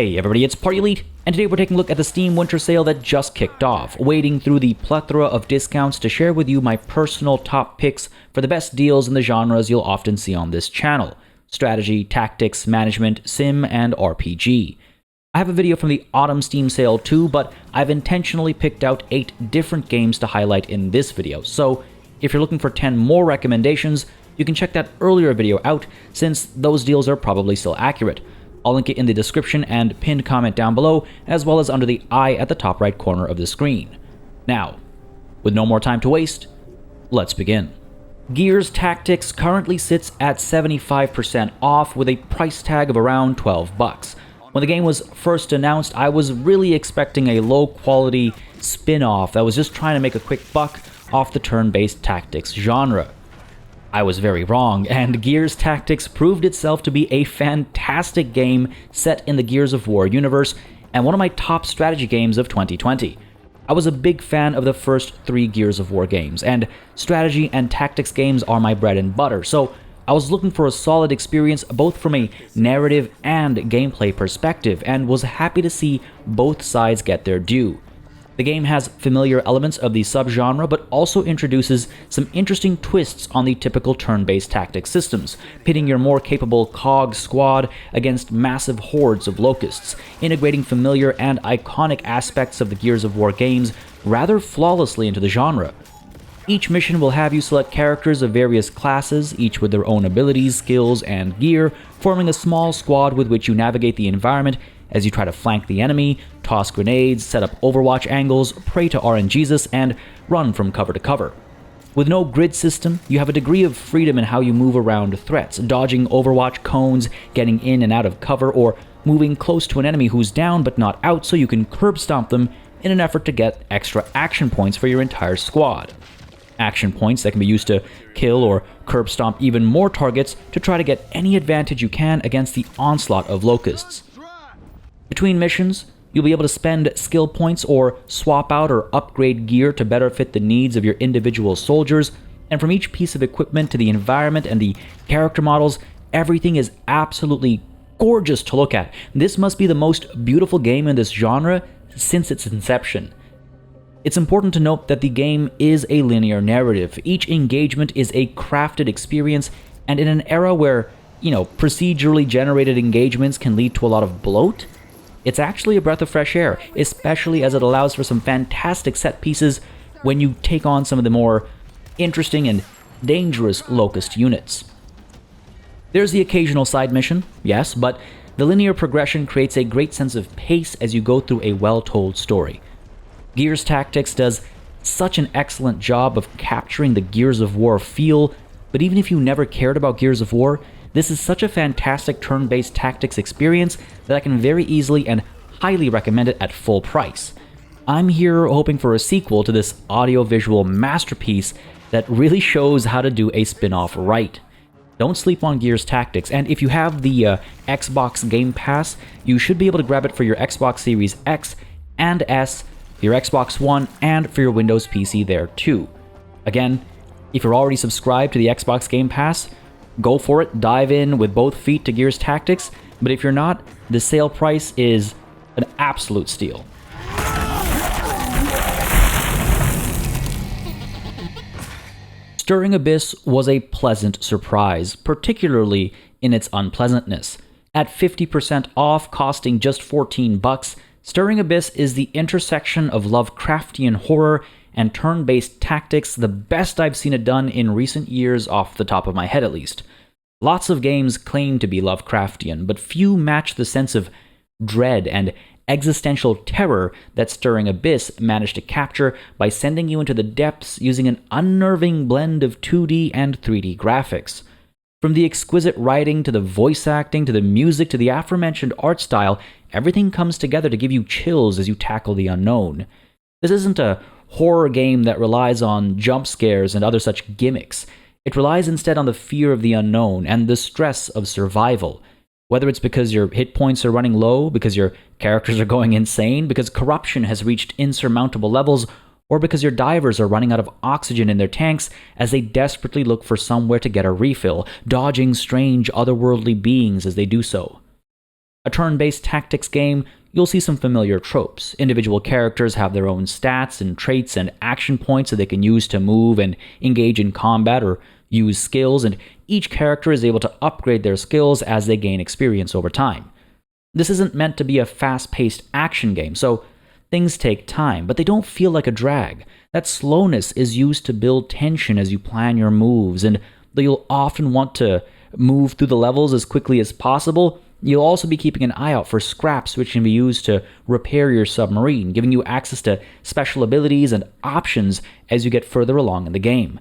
Hey everybody, it's PartyElite, and today we're taking a look at the Steam Winter Sale that just kicked off, wading through the plethora of discounts to share with you my personal top picks for the best deals in the genres you'll often see on this channel: strategy, tactics, management, sim, and RPG. I have a video from the Autumn Steam Sale too, but I've intentionally picked out 8 different games to highlight in this video, so if you're looking for 10 more recommendations, you can check that earlier video out, since those deals are probably still accurate. I'll link it in the description and pinned comment down below, as well as under the eye at the top right corner of the screen. Now, with no more time to waste, let's begin. Gears Tactics currently sits at 75% off with a price tag of around $12. When the game was first announced, I was really expecting a low-quality spin-off that was just trying to make a quick buck off the turn-based tactics genre. I was very wrong, and Gears Tactics proved itself to be a fantastic game set in the Gears of War universe, and one of my top strategy games of 2020. I was a big fan of the first 3 Gears of War games, and strategy and tactics games are my bread and butter, so I was looking for a solid experience both from a narrative and gameplay perspective, and was happy to see both sides get their due. The game has familiar elements of the subgenre, but also introduces some interesting twists on the typical turn-based tactics systems, pitting your more capable COG squad against massive hordes of locusts, integrating familiar and iconic aspects of the Gears of War games rather flawlessly into the genre. Each mission will have you select characters of various classes, each with their own abilities, skills, and gear, forming a small squad with which you navigate the environment as you try to flank the enemy, toss grenades, set up overwatch angles, pray to RNGesus, and run from cover to cover. With no grid system, you have a degree of freedom in how you move around threats, dodging overwatch cones, getting in and out of cover, or moving close to an enemy who's down but not out so you can curb stomp them in an effort to get extra action points for your entire squad. Action points that can be used to kill or curb stomp even more targets to try to get any advantage you can against the onslaught of locusts. Between missions, you'll be able to spend skill points or swap out or upgrade gear to better fit the needs of your individual soldiers, and from each piece of equipment to the environment and the character models, everything is absolutely gorgeous to look at. This must be the most beautiful game in this genre since its inception. It's important to note that the game is a linear narrative. Each engagement is a crafted experience, and in an era where, procedurally generated engagements can lead to a lot of bloat, it's actually a breath of fresh air, especially as it allows for some fantastic set pieces when you take on some of the more interesting and dangerous locust units. There's the occasional side mission, yes, but the linear progression creates a great sense of pace as you go through a well-told story. Gears Tactics does such an excellent job of capturing the Gears of War feel, but even if you never cared about Gears of War, this is such a fantastic turn-based tactics experience that I can very easily and highly recommend it at full price. I'm here hoping for a sequel to this audio-visual masterpiece that really shows how to do a spin-off right. Don't sleep on Gears Tactics, and if you have the Xbox Game Pass, you should be able to grab it for your Xbox Series X and S, your Xbox One, and for your Windows PC there too. Again, if you're already subscribed to the Xbox Game Pass, go for it, dive in with both feet to Gears Tactics, but if you're not, the sale price is an absolute steal. Stirring Abyss was a pleasant surprise, particularly in its unpleasantness. At 50% off, costing just $14, Stirring Abyss is the intersection of Lovecraftian horror and turn-based tactics, the best I've seen it done in recent years off the top of my head at least. Lots of games claim to be Lovecraftian, but few match the sense of dread and existential terror that Stirring Abyss managed to capture by sending you into the depths using an unnerving blend of 2D and 3D graphics. From the exquisite writing to the voice acting to the music to the aforementioned art style, everything comes together to give you chills as you tackle the unknown. This isn't a horror game that relies on jump scares and other such gimmicks. It relies instead on the fear of the unknown and the stress of survival. Whether it's because your hit points are running low, because your characters are going insane, because corruption has reached insurmountable levels, or because your divers are running out of oxygen in their tanks as they desperately look for somewhere to get a refill, dodging strange otherworldly beings as they do so. A turn-based tactics game, you'll see some familiar tropes. Individual characters have their own stats and traits and action points that they can use to move and engage in combat or use skills, and each character is able to upgrade their skills as they gain experience over time. This isn't meant to be a fast-paced action game, so things take time, but they don't feel like a drag. That slowness is used to build tension as you plan your moves, and though you'll often want to move through the levels as quickly as possible, you'll also be keeping an eye out for scraps which can be used to repair your submarine, giving you access to special abilities and options as you get further along in the game.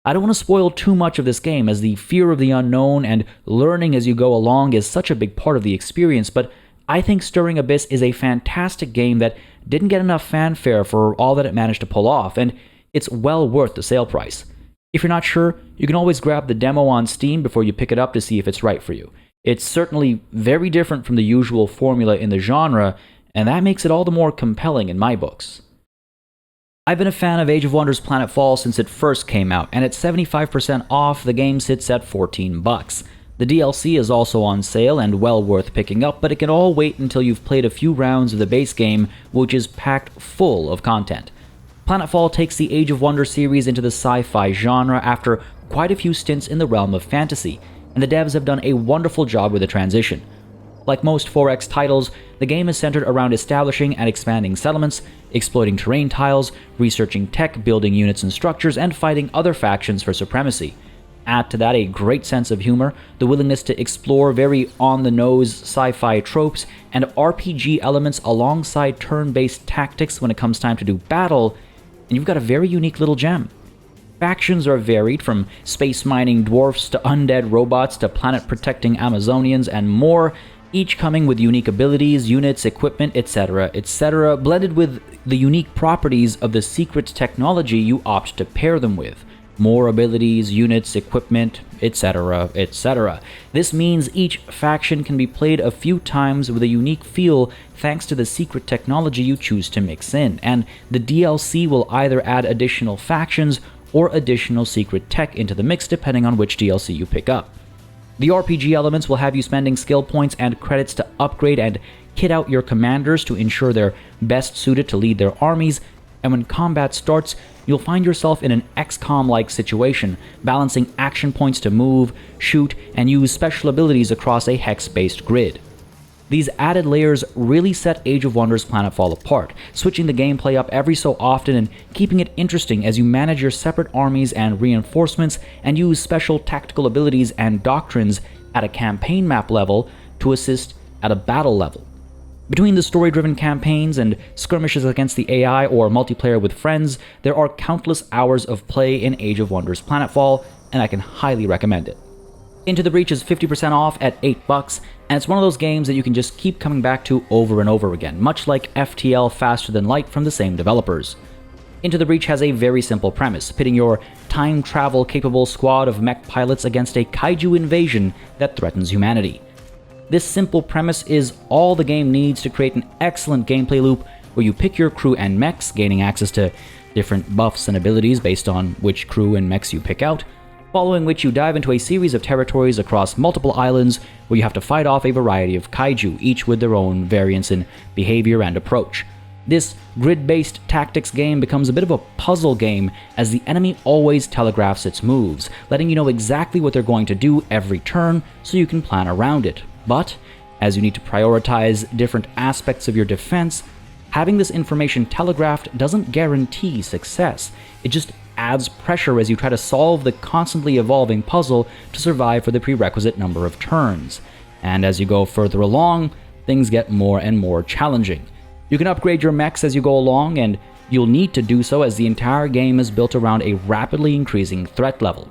I don't want to spoil too much of this game, as the fear of the unknown and learning as you go along is such a big part of the experience, but I think Stirring Abyss is a fantastic game that didn't get enough fanfare for all that it managed to pull off, and it's well worth the sale price. If you're not sure, you can always grab the demo on Steam before you pick it up to see if it's right for you. It's certainly very different from the usual formula in the genre, and that makes it all the more compelling in my books. I've been a fan of Age of Wonders Planetfall since it first came out, and at 75% off, the game sits at $14. The DLC is also on sale and well worth picking up, but it can all wait until you've played a few rounds of the base game, which is packed full of content. Planetfall takes the Age of Wonders series into the sci-fi genre after quite a few stints in the realm of fantasy, and the devs have done a wonderful job with the transition. Like most 4X titles, the game is centered around establishing and expanding settlements, exploiting terrain tiles, researching tech, building units and structures, and fighting other factions for supremacy. Add to that a great sense of humor, the willingness to explore very on-the-nose sci-fi tropes, and RPG elements alongside turn-based tactics when it comes time to do battle, and you've got a very unique little gem. Factions are varied, from space-mining dwarfs to undead robots to planet-protecting Amazonians and more, each coming with unique abilities, units, equipment, etc., etc., blended with the unique properties of the secret technology you opt to pair them with. More abilities, units, equipment, etc., etc. This means each faction can be played a few times with a unique feel thanks to the secret technology you choose to mix in, and the DLC will either add additional factions or additional secret tech into the mix depending on which DLC you pick up. The RPG elements will have you spending skill points and credits to upgrade and kit out your commanders to ensure they're best suited to lead their armies, and when combat starts, you'll find yourself in an XCOM-like situation, balancing action points to move, shoot, and use special abilities across a hex-based grid. These added layers really set Age of Wonders Planetfall apart, switching the gameplay up every so often and keeping it interesting as you manage your separate armies and reinforcements and use special tactical abilities and doctrines at a campaign map level to assist at a battle level. Between the story-driven campaigns and skirmishes against the AI or multiplayer with friends, there are countless hours of play in Age of Wonders Planetfall, and I can highly recommend it. Into the Breach is 50% off at $8, and it's one of those games that you can just keep coming back to over and over again, much like FTL Faster Than Light from the same developers. Into the Breach has a very simple premise, pitting your time travel-capable squad of mech pilots against a kaiju invasion that threatens humanity. This simple premise is all the game needs to create an excellent gameplay loop where you pick your crew and mechs, gaining access to different buffs and abilities based on which crew and mechs you pick out, following which you dive into a series of territories across multiple islands where you have to fight off a variety of kaiju, each with their own variance in behavior and approach. This grid-based tactics game becomes a bit of a puzzle game as the enemy always telegraphs its moves, letting you know exactly what they're going to do every turn so you can plan around it. But, as you need to prioritize different aspects of your defense, having this information telegraphed doesn't guarantee success. It just adds pressure as you try to solve the constantly evolving puzzle to survive for the prerequisite number of turns. And as you go further along, things get more and more challenging. You can upgrade your mechs as you go along, and you'll need to do so as the entire game is built around a rapidly increasing threat level.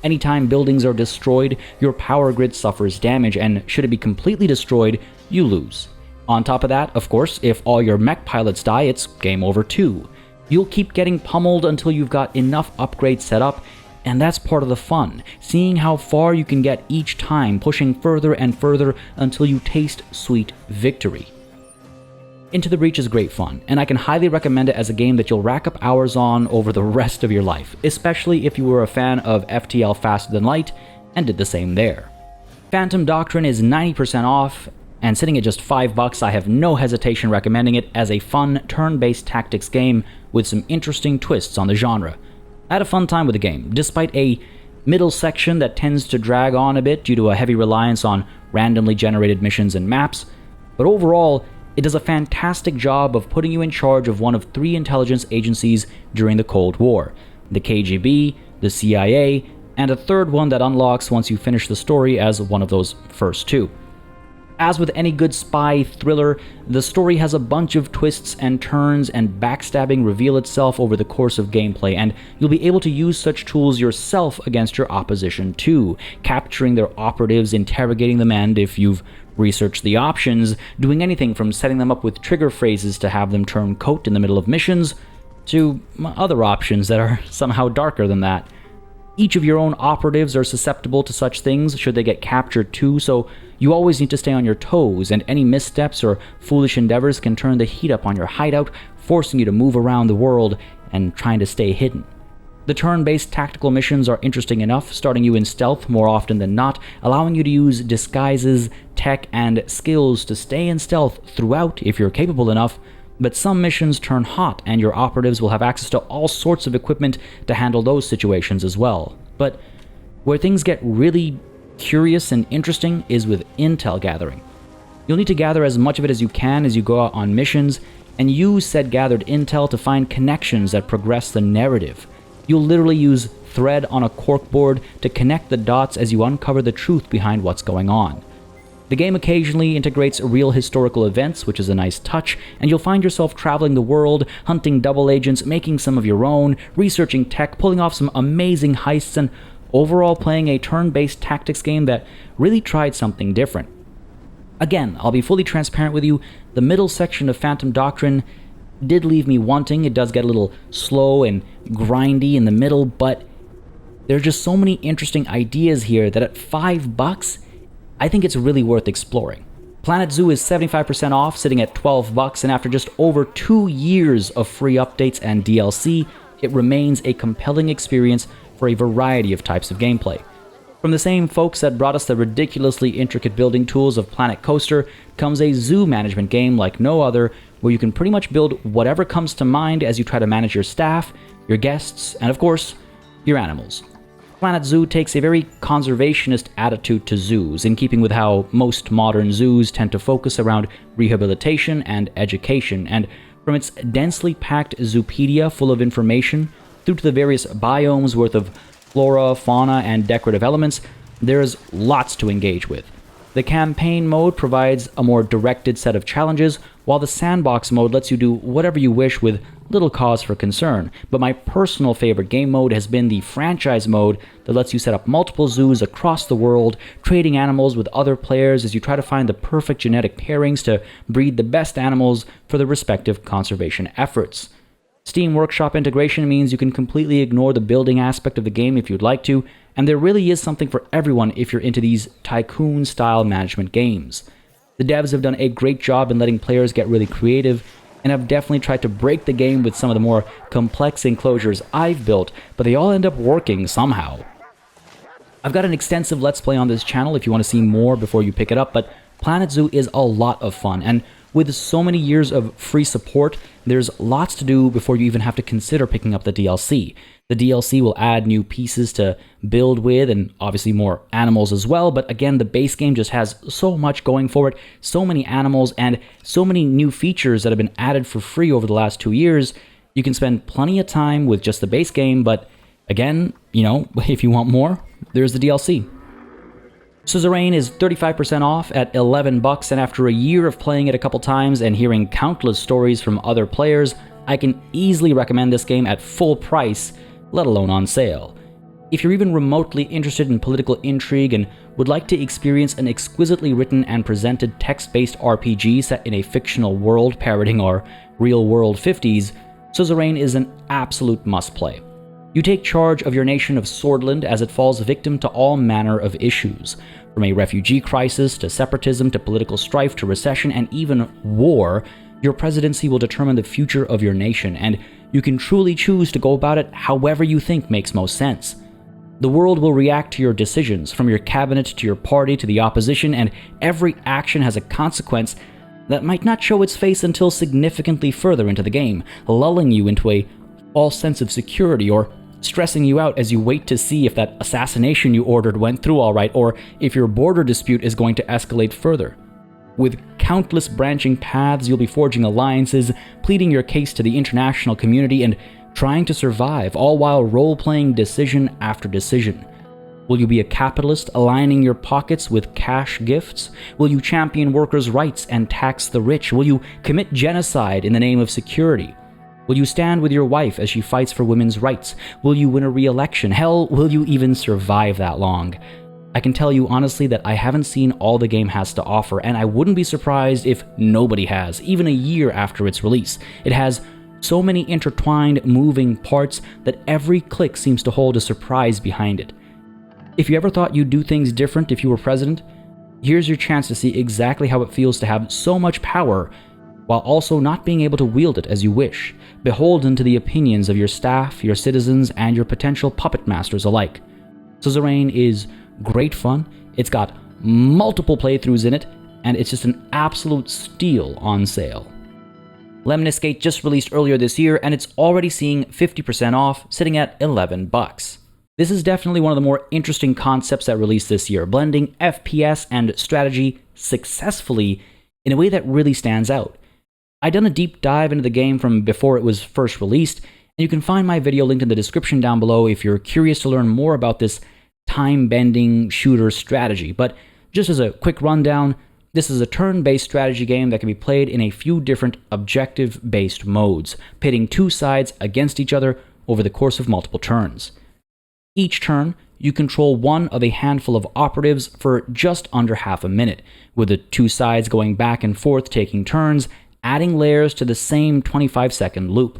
Anytime buildings are destroyed, your power grid suffers damage, and should it be completely destroyed, you lose. On top of that, of course, if all your mech pilots die, it's game over too. You'll keep getting pummeled until you've got enough upgrades set up, and that's part of the fun, seeing how far you can get each time, pushing further and further until you taste sweet victory. Into the Breach is great fun, and I can highly recommend it as a game that you'll rack up hours on over the rest of your life, especially if you were a fan of FTL Faster Than Light and did the same there. Phantom Doctrine is 90% off, and sitting at just $5, I have no hesitation recommending it as a fun, turn-based tactics game with some interesting twists on the genre. I had a fun time with the game, despite a middle section that tends to drag on a bit due to a heavy reliance on randomly generated missions and maps, but overall, it does a fantastic job of putting you in charge of one of 3 intelligence agencies during the Cold War: the KGB, the CIA, and a third one that unlocks once you finish the story as one of those first 2. As with any good spy thriller, the story has a bunch of twists and turns, and backstabbing reveal itself over the course of gameplay, and you'll be able to use such tools yourself against your opposition too, capturing their operatives, interrogating them, and if you've researched the options, doing anything from setting them up with trigger phrases to have them turn coat in the middle of missions, to other options that are somehow darker than that. Each of your own operatives are susceptible to such things should they get captured too, so you always need to stay on your toes, and any missteps or foolish endeavors can turn the heat up on your hideout, forcing you to move around the world and trying to stay hidden. The turn-based tactical missions are interesting enough, starting you in stealth more often than not, allowing you to use disguises, tech, and skills to stay in stealth throughout if you're capable enough, but some missions turn hot and your operatives will have access to all sorts of equipment to handle those situations as well. But where things get really curious and interesting is with intel gathering. You'll need to gather as much of it as you can as you go out on missions, and use said gathered intel to find connections that progress the narrative. You'll literally use thread on a corkboard to connect the dots as you uncover the truth behind what's going on. The game occasionally integrates real historical events, which is a nice touch, and you'll find yourself traveling the world, hunting double agents, making some of your own, researching tech, pulling off some amazing heists, and overall playing a turn-based tactics game that really tried something different. Again, I'll be fully transparent with you, the middle section of Phantom Doctrine did leave me wanting. It does get a little slow and grindy in the middle, but there are just so many interesting ideas here that at $5, I think it's really worth exploring. Planet Zoo is 75% off, sitting at $12, and after just over 2 years of free updates and DLC, it remains a compelling experience for a variety of types of gameplay. From the same folks that brought us the ridiculously intricate building tools of Planet Coaster comes a zoo management game like no other, where you can pretty much build whatever comes to mind as you try to manage your staff, your guests, and of course, your animals. Planet Zoo takes a very conservationist attitude to zoos, in keeping with how most modern zoos tend to focus around rehabilitation and education, and from its densely packed zoopedia full of information, through to the various biomes worth of flora, fauna, and decorative elements, there is lots to engage with. The campaign mode provides a more directed set of challenges, while the sandbox mode lets you do whatever you wish with little cause for concern. But my personal favorite game mode has been the franchise mode that lets you set up multiple zoos across the world, trading animals with other players as you try to find the perfect genetic pairings to breed the best animals for the respective conservation efforts. Steam Workshop integration means you can completely ignore the building aspect of the game if you'd like to, and there really is something for everyone if you're into these tycoon-style management games. The devs have done a great job in letting players get really creative, and have definitely tried to break the game with some of the more complex enclosures I've built, but they all end up working somehow. I've got an extensive Let's Play on this channel if you want to see more before you pick it up, but Planet Zoo is a lot of fun, and with so many years of free support, there's lots to do before you even have to consider picking up the DLC. The DLC will add new pieces to build with, and obviously more animals as well, but again, the base game just has so much going for it, so many animals, and so many new features that have been added for free over the last 2 years. You can spend plenty of time with just the base game, but again, if you want more, there's the DLC. Suzerain is 35% off at $11, and after a year of playing it a couple times and hearing countless stories from other players, I can easily recommend this game at full price, let alone on sale. If you're even remotely interested in political intrigue and would like to experience an exquisitely written and presented text-based RPG set in a fictional world parodying our real-world 50s, Suzerain is an absolute must-play. You take charge of your nation of Swordland as it falls victim to all manner of issues, from a refugee crisis to separatism to political strife to recession and even war. Your presidency will determine the future of your nation, and you can truly choose to go about it however you think makes most sense. The world will react to your decisions, from your cabinet to your party to the opposition, and every action has a consequence that might not show its face until significantly further into the game, lulling you into a false sense of security or stressing you out as you wait to see if that assassination you ordered went through alright, or if your border dispute is going to escalate further. With countless branching paths, you'll be forging alliances, pleading your case to the international community, and trying to survive, all while role-playing decision after decision. Will you be a capitalist, aligning your pockets with cash gifts? Will you champion workers' rights and tax the rich? Will you commit genocide in the name of security? Will you stand with your wife as she fights for women's rights? Will you win a re-election? Hell, will you even survive that long? I can tell you honestly that I haven't seen all the game has to offer, and I wouldn't be surprised if nobody has, even a year after its release. It has so many intertwined, moving parts that every click seems to hold a surprise behind it. If you ever thought you'd do things different if you were president, here's your chance to see exactly how it feels to have so much power while also not being able to wield it as you wish, beholden to the opinions of your staff, your citizens, and your potential puppet masters alike. Suzerain is great fun, it's got multiple playthroughs in it, and it's just an absolute steal on sale. Lemnis Gate just released earlier this year, and it's already seeing 50% off, sitting at $11. This is definitely one of the more interesting concepts that released this year, blending FPS and strategy successfully in a way that really stands out. I'd done a deep dive into the game from before it was first released, and you can find my video linked in the description down below if you're curious to learn more about this time-bending shooter strategy. But just as a quick rundown, this is a turn-based strategy game that can be played in a few different objective-based modes, pitting two sides against each other over the course of multiple turns. Each turn, you control one of a handful of operatives for just under half a minute, with the two sides going back and forth taking turns, adding layers to the same 25-second loop.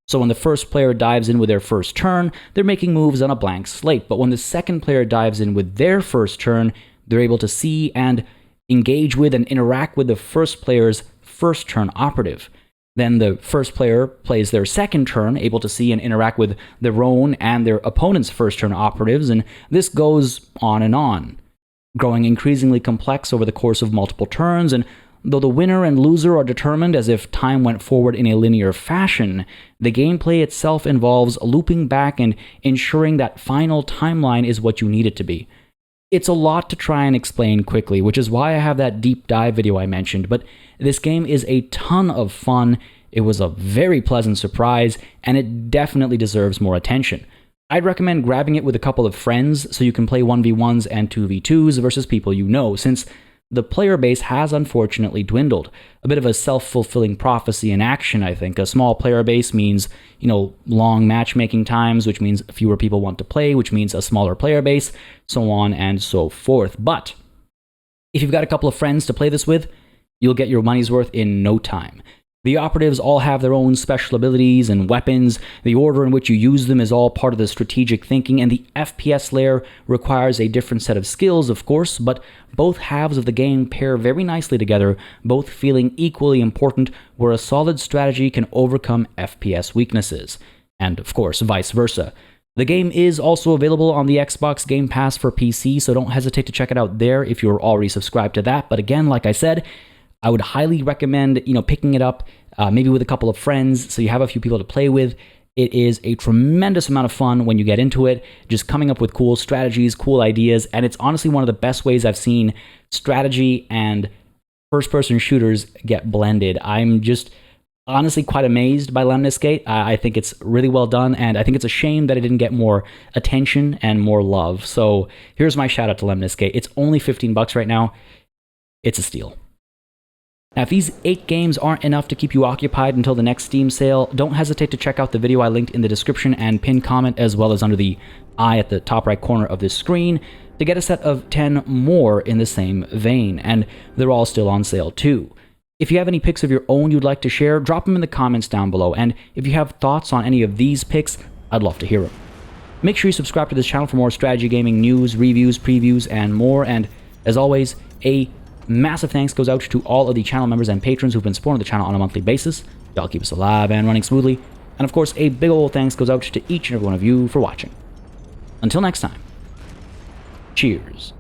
So when the first player dives in with their first turn, they're making moves on a blank slate, but when the second player dives in with their first turn, they're able to see and engage with and interact with the first player's first turn operative. Then the first player plays their second turn, able to see and interact with their own and their opponent's first turn operatives, and this goes on, growing increasingly complex over the course of multiple turns. And though the winner and loser are determined as if time went forward in a linear fashion, the gameplay itself involves looping back and ensuring that final timeline is what you need it to be. It's a lot to try and explain quickly, which is why I have that deep dive video I mentioned, but this game is a ton of fun, it was a very pleasant surprise, and it definitely deserves more attention. I'd recommend grabbing it with a couple of friends so you can play 1v1s and 2v2s versus people you know, since the player base has unfortunately dwindled. A bit of a self-fulfilling prophecy in action, I think. A small player base means, long matchmaking times, which means fewer people want to play, which means a smaller player base, so on and so forth. But if you've got a couple of friends to play this with, you'll get your money's worth in no time. The operatives all have their own special abilities and weapons, the order in which you use them is all part of the strategic thinking, and the FPS layer requires a different set of skills, of course, but both halves of the game pair very nicely together, both feeling equally important, where a solid strategy can overcome FPS weaknesses, and of course, vice versa. The game is also available on the Xbox Game Pass for PC, so don't hesitate to check it out there if you're already subscribed to that, but again, like I said, I would highly recommend, picking it up, maybe with a couple of friends, so you have a few people to play with. It is a tremendous amount of fun when you get into it, just coming up with cool strategies, cool ideas, and it's honestly one of the best ways I've seen strategy and first-person shooters get blended. I'm just honestly quite amazed by Lemnis Gate. I think it's really well done, and I think it's a shame that it didn't get more attention and more love. So here's my shout out to Lemnis Gate. It's only $15 right now. It's a steal. Now, if these 8 games aren't enough to keep you occupied until the next Steam sale, don't hesitate to check out the video I linked in the description and pinned comment, as well as under the eye at the top right corner of this screen, to get a set of 10 more in the same vein, and they're all still on sale too. If you have any picks of your own you'd like to share, drop them in the comments down below, and if you have thoughts on any of these picks, I'd love to hear them. Make sure you subscribe to this channel for more strategy gaming news, reviews, previews, and more, and as always, a massive thanks goes out to all of the channel members and patrons who've been supporting the channel on a monthly basis. Y'all keep us alive and running smoothly. And of course, a big ol' thanks goes out to each and every one of you for watching. Until next time. Cheers.